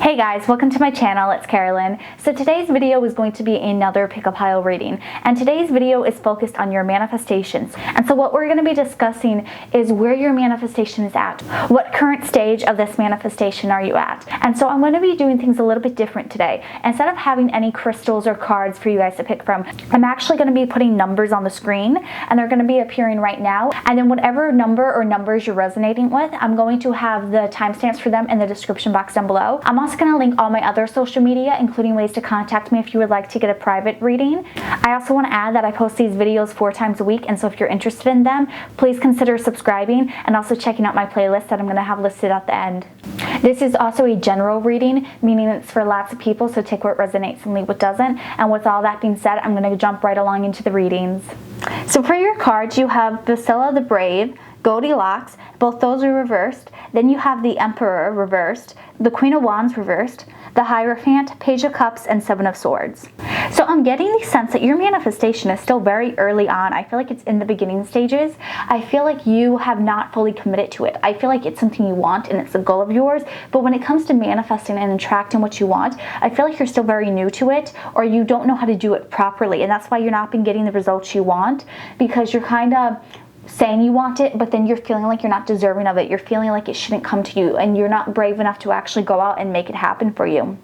Hey guys, welcome to my channel. It's Carolyn. So today's video is going to be another pick a pile reading, and today's video is focused on your manifestations. And so what we're going to be discussing is where your manifestation is at. What current stage of this manifestation are you at? And so I'm going to be doing things a little bit different today. Instead of having any crystals or cards for you guys to pick from, I'm actually going to be putting numbers on the screen, and they're going to be appearing right now. And then whatever number or numbers you're resonating with, I'm going to have the timestamps for them in the description box down below. I'm also going to link all my other social media, including ways to contact me if you would like to get a private reading. I also want to add that I post these videos 4 times a week, and so if you're interested in them, please consider subscribing and also checking out my playlist that I'm going to have listed at the end. This is also a general reading, meaning it's for lots of people, so take what resonates and leave what doesn't. And with all that being said, I'm going to jump right along into the readings. So for your cards, you have Basila the Brave, Goldilocks, both those are reversed. Then you have the Emperor reversed, the Queen of Wands reversed, the Hierophant, Page of Cups, and Seven of Swords. So I'm getting the sense that your manifestation is still very early on. I feel like it's in the beginning stages. I feel like you have not fully committed to it. I feel like it's something you want and it's a goal of yours, but when it comes to manifesting and attracting what you want, I feel like you're still very new to it, or you don't know how to do it properly, and that's why you're not been getting the results you want, because you're kind of saying you want it, but then you're feeling like you're not deserving of it. You're feeling like it shouldn't come to you, and you're not brave enough to actually go out and make it happen for you.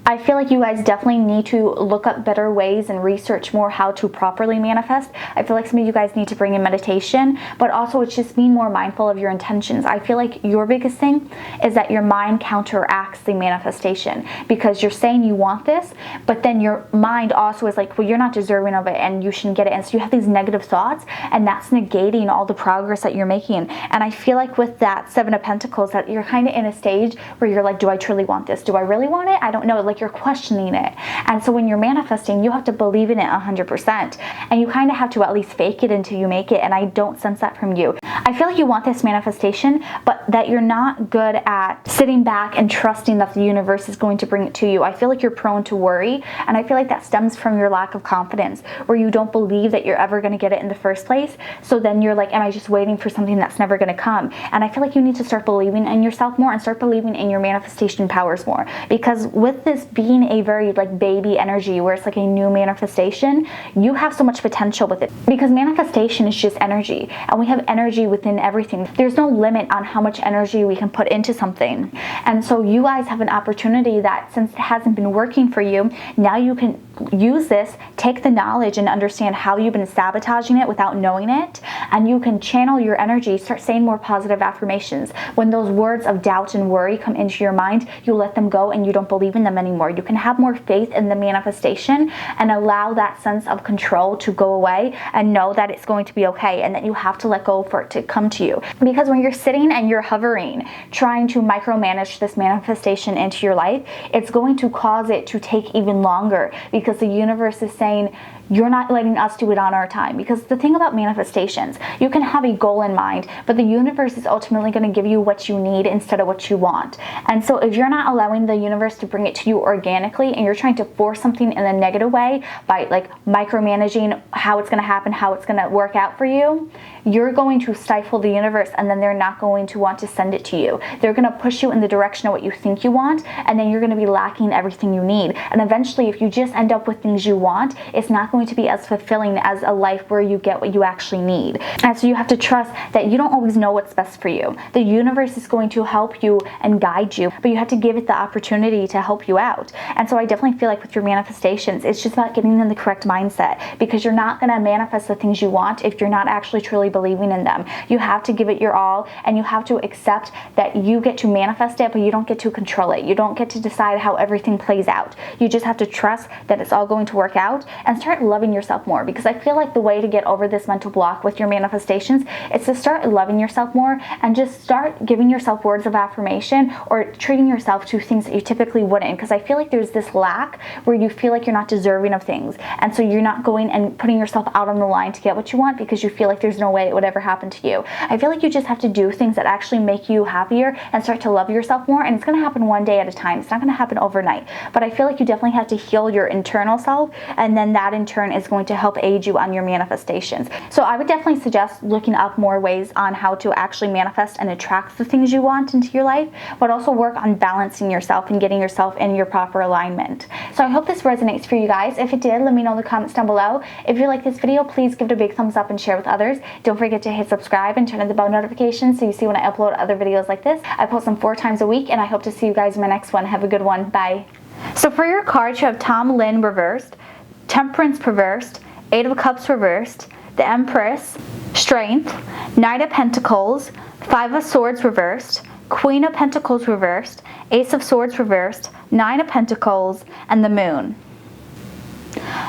I feel like you guys definitely need to look up better ways and research more how to properly manifest. I feel like some of you guys need to bring in meditation, but also it's just being more mindful of your intentions. I feel like your biggest thing is that your mind counteracts the manifestation, because you're saying you want this, but then your mind also is like, well, you're not deserving of it and you shouldn't get it. And so you have these negative thoughts, and that's negating all the progress that you're making. And I feel like with that Seven of Pentacles, that you're kind of in a stage where you're like, do I truly want this? Do I really want it? I don't know. Like, you're questioning it. And so when you're manifesting, you have to believe in it 100%, and you kind of have to at least fake it until you make it, and I don't sense that from you. I feel like you want this manifestation, but that you're not good at sitting back and trusting that the universe is going to bring it to you. I feel like you're prone to worry, and I feel like that stems from your lack of confidence, where you don't believe that you're ever going to get it in the first place. So then you're like, am I just waiting for something that's never going to come? And I feel like you need to start believing in yourself more and start believing in your manifestation powers more, because with this being a very like baby energy, where it's like a new manifestation, you have so much potential with it, because manifestation is just energy, and we have energy within everything. There's no limit on how much energy we can put into something. And so you guys have an opportunity that, since it hasn't been working for you, now you can use this, take the knowledge and understand how you've been sabotaging it without knowing it, and you can channel your energy, start saying more positive affirmations. When those words of doubt and worry come into your mind, you let them go and you don't believe in them anymore. You can have more faith in the manifestation and allow that sense of control to go away, and know that it's going to be okay, and that you have to let go for it to come to you. Because when you're sitting and you're hovering, trying to micromanage this manifestation into your life, it's going to cause it to take even longer, because the universe is saying, you're not letting us do it on our time. Because the thing about manifestations, you can have a goal in mind, but the universe is ultimately going to give you what you need instead of what you want. And so if you're not allowing the universe to bring it to you organically, and you're trying to force something in a negative way by like micromanaging how it's going to happen, how it's going to work out for you, you're going to stifle the universe, and then they're not going to want to send it to you. They're going to push you in the direction of what you think you want, and then you're going to be lacking everything you need. And eventually, if you just end up with things you want, it's not going to be as fulfilling as a life where you get what you actually need. And so you have to trust that you don't always know what's best for you. The universe is going to help you and guide you, but you have to give it the opportunity to help you out. And so I definitely feel like with your manifestations, it's just about getting in the correct mindset, because you're not going to manifest the things you want if you're not actually truly believing in them. You have to give it your all, and you have to accept that you get to manifest it, but you don't get to control it. You don't get to decide how everything plays out. You just have to trust that it's all going to work out, and start loving yourself more. Because I feel like the way to get over this mental block with your manifestations is to start loving yourself more, and just start giving yourself words of affirmation, or treating yourself to things that you typically wouldn't. Because I feel like there's this lack where you feel like you're not deserving of things, and so you're not going and putting yourself out on the line to get what you want, because you feel like there's no way it would ever happen to you. I feel like you just have to do things that actually make you happier and start to love yourself more, and it's going to happen one day at a time. It's not going to happen overnight, but I feel like you definitely have to heal your internal self, and then that in turn turn is going to help aid you on your manifestations. So I would definitely suggest looking up more ways on how to actually manifest and attract the things you want into your life, but also work on balancing yourself and getting yourself in your proper alignment. So I hope this resonates for you guys. If it did, let me know in the comments down below. If you like this video, please give it a big thumbs up and share with others. Don't forget to hit subscribe and turn on the bell notifications so you see when I upload other videos like this. I post them 4 times a week, and I hope to see you guys in my next one. Have a good one. Bye. So for your cards, you have Tom Lynn reversed, Temperance reversed, 8 of Cups reversed, the Empress, Strength, Knight of Pentacles, 5 of Swords reversed, Queen of Pentacles reversed, Ace of Swords reversed, 9 of Pentacles, and the Moon.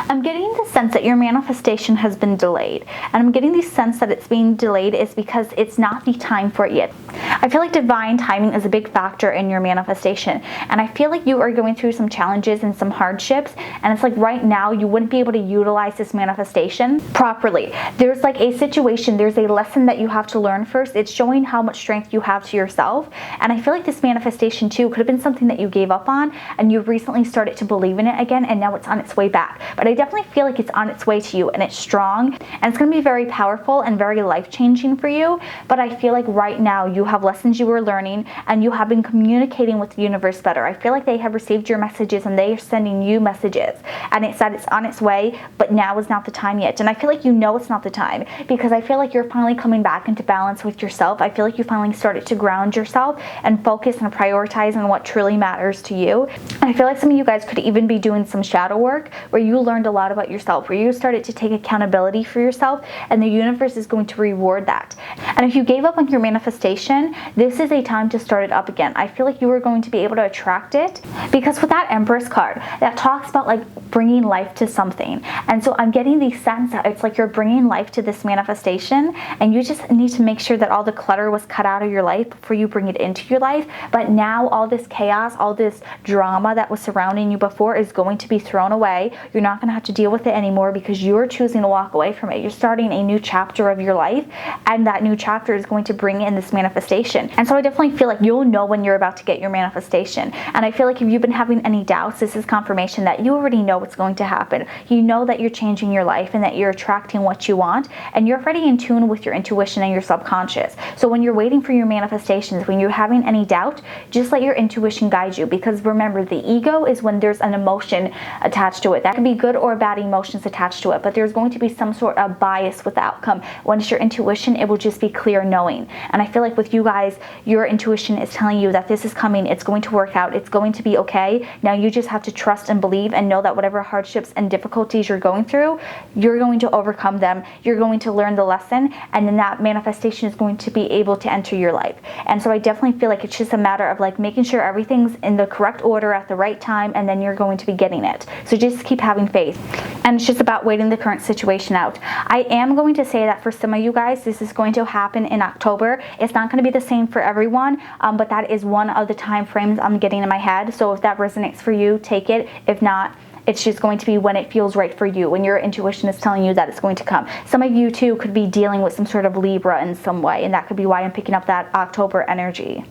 I'm getting the sense that your manifestation has been delayed, and I'm getting the sense that it's being delayed is because it's not the time for it yet. I feel like divine timing is a big factor in your manifestation, and I feel like you are going through some challenges and some hardships, and it's like right now you wouldn't be able to utilize this manifestation properly. There's like a situation, there's a lesson that you have to learn first. It's showing how much strength you have to yourself, and I feel like this manifestation too could have been something that you gave up on and you recently started to believe in it again, and now it's on its way back. But I definitely feel like it's on its way to you, and it's strong, and it's going to be very powerful and very life-changing for you. But I feel like right now you have lessons you were learning, and you have been communicating with the universe better. I feel like they have received your messages and they are sending you messages, and it said it's on its way, but now is not the time yet. And I feel like you know it's not the time, because I feel like you're finally coming back into balance with yourself. I feel like you finally started to ground yourself and focus and prioritize on what truly matters to you. And I feel like some of you guys could even be doing some shadow work where you learned a lot about yourself, where you started to take accountability for yourself, and the universe is going to reward that. And if you gave up on your manifestation, this is a time to start it up again. I feel like you are going to be able to attract it, because with that Empress card, that talks about like bringing life to something. And so I'm getting the sense that it's like you're bringing life to this manifestation, and you just need to make sure that all the clutter was cut out of your life before you bring it into your life. But now all this chaos, all this drama that was surrounding you before is going to be thrown away. You're not going to have to deal with it anymore, because you're choosing to walk away from it. You're starting a new chapter of your life, and that new chapter is going to bring in this manifestation. And so I definitely feel like you'll know when you're about to get your manifestation. And I feel like if you've been having any doubts, this is confirmation that you already know what's going to happen. You know that you're changing your life and that you're attracting what you want, and you're already in tune with your intuition and your subconscious. So when you're waiting for your manifestations, when you're having any doubt, just let your intuition guide you, because remember, the ego is when there's an emotion attached to it. That could be good or bad emotions attached to it, but there's going to be some sort of bias with the outcome. When it's your intuition, it will just be clear knowing. And I feel like with you guys, your intuition is telling you that this is coming, it's going to work out, it's going to be okay. Now you just have to trust and believe and know that whatever hardships and difficulties you're going through, you're going to overcome them, you're going to learn the lesson, and then that manifestation is going to be able to enter your life. And so I definitely feel like it's just a matter of like making sure everything's in the correct order at the right time, and then you're going to be getting it. So just keep having faith. And it's just about waiting the current situation out. I am going to say that for some of you guys, this is going to happen in October. It's not going to be the same for everyone, but that is one of the time frames I'm getting in my head. So if that resonates for you, take it. If not, it's just going to be when it feels right for you, when your intuition is telling you that it's going to come. Some of you too could be dealing with some sort of Libra in some way, and that could be why I'm picking up that October energy.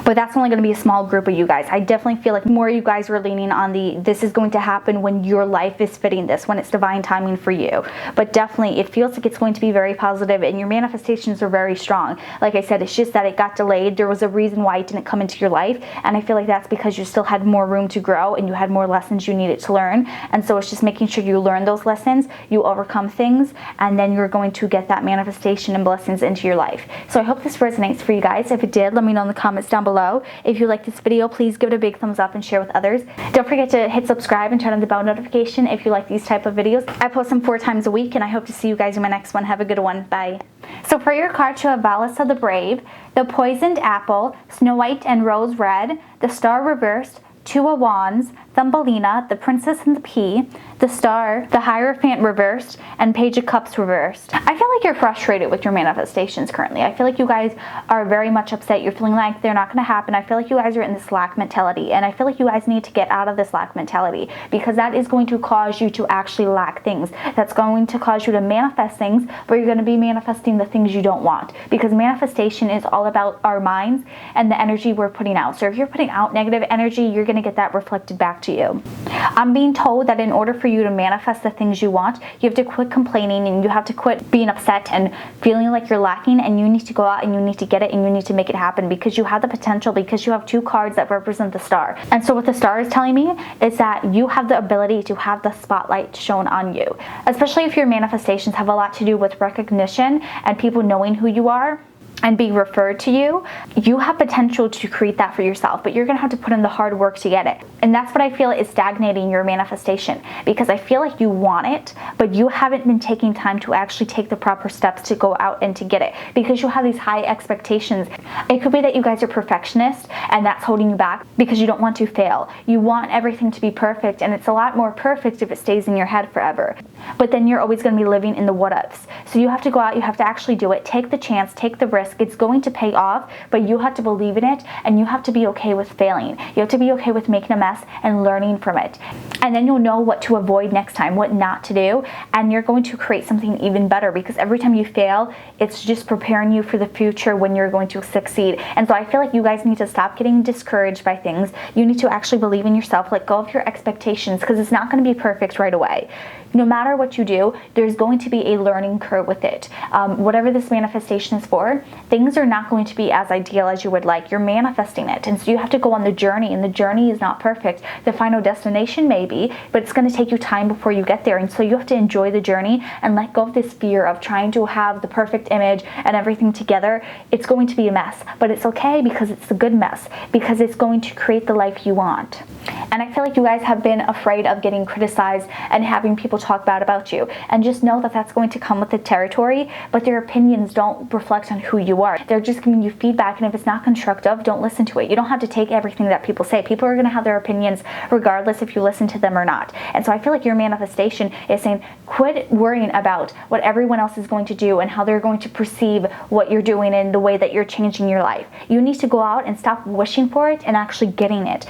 But that's only going to be a small group of you guys. I definitely feel like more of you guys are leaning on this is going to happen when your life is fitting this, when it's divine timing for you. But definitely it feels like it's going to be very positive, and your manifestations are very strong. Like I said, it's just that it got delayed. There was a reason why it didn't come into your life, and I feel like that's because you still had more room to grow and you had more lessons you needed to learn. And so it's just making sure you learn those lessons, you overcome things, and then you're going to get that manifestation and blessings into your life. So I hope this resonates for you guys. If it did, let me know in the comments down below. If you like this video, please give it a big thumbs up and share with others. Don't forget to hit subscribe and turn on the bell notification if you like these type of videos. I post them 4 times a week, and I hope to see you guys in my next one. Have a good one. Bye. So for your card, you have Valisa the Brave, the Poisoned Apple, Snow White and Rose Red, the Star Reversed, 2 of Wands, Thumbelina, the Princess and the Pea, the Star, the Hierophant Reversed, and Page of Cups Reversed. I feel like you're frustrated with your manifestations currently. I feel like you guys are very much upset. You're feeling like they're not going to happen. I feel like you guys are in this lack mentality, and I feel like you guys need to get out of this lack mentality, because that is going to cause you to actually lack things. That's going to cause you to manifest things, but you're going to be manifesting the things you don't want, because manifestation is all about our minds and the energy we're putting out. So if you're putting out negative energy, you're going going to get that reflected back to you. I'm being told that in order for you to manifest the things you want, you have to quit complaining and you have to quit being upset and feeling like you're lacking, and you need to go out and you need to get it and you need to make it happen because you have the potential, because you have two cards that represent the star. And so what the star is telling me is that you have the ability to have the spotlight shown on you, especially if your manifestations have a lot to do with recognition and people knowing who you are and being referred to you. You have potential to create that for yourself, but you're gonna have to put in the hard work to get it. And that's what I feel is stagnating your manifestation, because I feel like you want it, but you haven't been taking time to actually take the proper steps to go out and to get it, because you have these high expectations. It could be that you guys are perfectionists and that's holding you back because you don't want to fail. You want everything to be perfect, and it's a lot more perfect if it stays in your head forever. But then you're always gonna be living in the what ifs. So you have to go out, you have to actually do it, take the chance, take the risk. It's going to pay off, but you have to believe in it, and you have to be okay with failing. You have to be okay with making a mess and learning from it. And then you'll know what to avoid next time, what not to do, and you're going to create something even better, because every time you fail, it's just preparing you for the future when you're going to succeed. And so I feel like you guys need to stop getting discouraged by things. You need to actually believe in yourself, let go of your expectations, because it's not going to be perfect right away. No matter what you do, there's going to be a learning curve with it. Whatever this manifestation is for, things are not going to be as ideal as you would like. You're manifesting it, and so you have to go on the journey, and the journey is not perfect. The final destination may be, but it's going to take you time before you get there, and so you have to enjoy the journey and let go of this fear of trying to have the perfect image and everything together. It's going to be a mess, but it's okay, because it's a good mess, because it's going to create the life you want. And I feel like you guys have been afraid of getting criticized and having people talk bad about you, and just know that that's going to come with the territory, but their opinions don't reflect on who you are. They're just giving you feedback, and if it's not constructive, don't listen to it. You don't have to take everything that people say. People are going to have their opinions regardless if you listen to them or not. And so I feel like your manifestation is saying, quit worrying about what everyone else is going to do and how they're going to perceive what you're doing and the way that you're changing your life. You need to go out and stop wishing for it and actually getting it.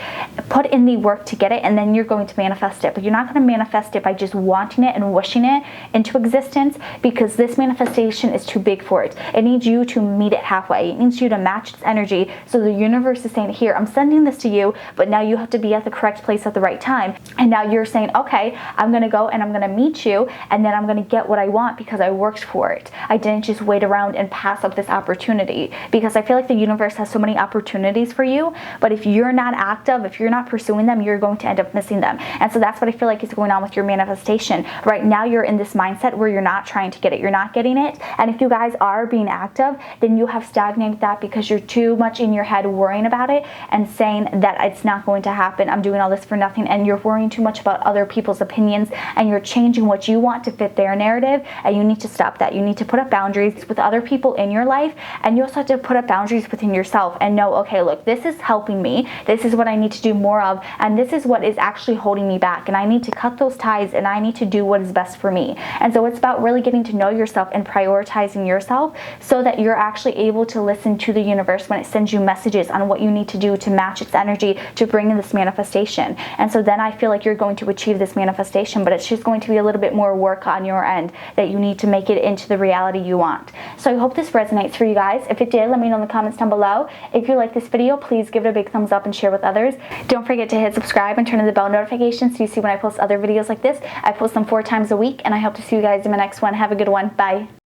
Put in the work to get it, and then you're going to manifest it. But you're not going to manifest it by just wanting it and wishing it into existence, because this manifestation is too big for it. It needs you to meet it halfway. It needs you to match its energy. So the universe is saying, here, I'm sending this to you, but now you have to be at the correct place at the right time. And now you're saying, okay, I'm going to go and I'm going to meet you, and then I'm going to get what I want because I worked for it. I didn't just wait around and pass up this opportunity, because I feel like the universe has so many opportunities for you, but if you're not active, if you're not pursuing them, you're going to end up missing them. And so that's what I feel like is going on with your manifestation. Right now you're in this mindset where you're not trying to get it, you're not getting it. And if you guys are being active, then you have stagnated that because you're too much in your head worrying about it and saying that it's not going to happen, I'm doing all this for nothing, and you're worrying too much about other people's opinions, and you're changing what you want to fit their narrative. And you need to stop that. You need to put up boundaries with other people in your life, and you also have to put up boundaries within yourself and know, okay, look, this is helping me, this is what I need to do more of, and this is what is actually holding me back, and I need to cut those ties, and I need to do what is best for me. And so it's about really getting to know yourself and prioritizing yourself so that you're actually able to listen to the universe when it sends you messages on what you need to do to match its energy to bring in this manifestation. And so then I feel like you're going to achieve this manifestation, but it's just going to be a little bit more work on your end that you need to make it into the reality you want. So I hope this resonates for you guys. If it did, let me know in the comments down below. If you like this video, please give it a big thumbs up and share with others. Don't forget to hit subscribe and turn on the bell notifications so you see when I post other videos like this. I post them 4 times a week, and I hope to see you guys in my next one. Have a good one. Bye.